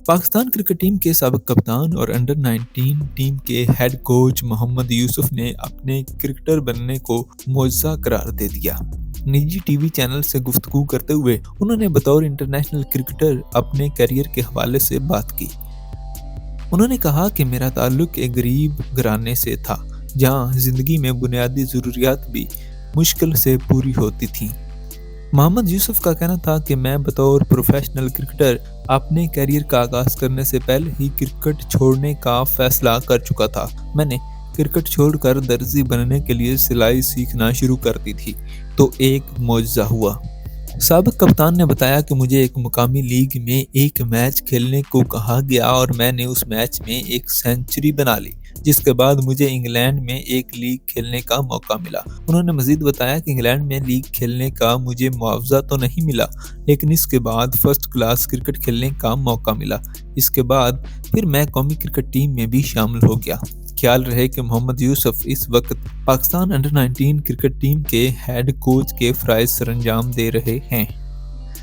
Pakistan cricket team کے سابق کپتان اور انڈر 19 ٹیم کے ہیڈ کوچ محمد یوسف نے اپنے کرکٹر بننے کو معجزہ قرار دے دیا۔ نجی ٹی وی چینل سے گفتگو کرتے ہوئے انہوں نے بطور انٹرنیشنل کرکٹر اپنے کیریئر کے حوالے سے بات کی۔ انہوں نے کہا کہ میرا تعلق ایک غریب گھرانے سے تھا، جہاں زندگی میں بنیادی ضروریات بھی مشکل سے پوری ہوتی تھیں۔ محمد یوسف کا کہنا تھا کہ میں بطور پروفیشنل کرکٹر اپنے کیریئر کا آغاز کرنے سے پہلے ہی کرکٹ چھوڑنے کا فیصلہ کر چکا تھا۔ میں نے کرکٹ چھوڑ کر درزی بننے کے لیے سلائی سیکھنا شروع کر دی تھی تو ایک معجزہ ہوا۔ سابق کپتان نے بتایا کہ مجھے ایک مقامی لیگ میں ایک میچ کھیلنے کو کہا گیا اور میں نے اس میچ میں ایک سینچری بنا لی، جس کے بعد مجھے انگلینڈ میں ایک لیگ کھیلنے کا موقع ملا۔ انہوں نے مزید بتایا کہ انگلینڈ میں لیگ کھیلنے کا مجھے معاوضہ تو نہیں ملا، لیکن اس کے بعد فرسٹ کلاس کرکٹ کھیلنے کا موقع ملا۔ اس کے بعد پھر میں قومی کرکٹ ٹیم میں بھی شامل ہو گیا۔ خیال رہے کہ محمد یوسف اس وقت پاکستان انڈر 19 کرکٹ ٹیم کے ہیڈ کوچ کے فرائض سر انجام دے رہے ہیں۔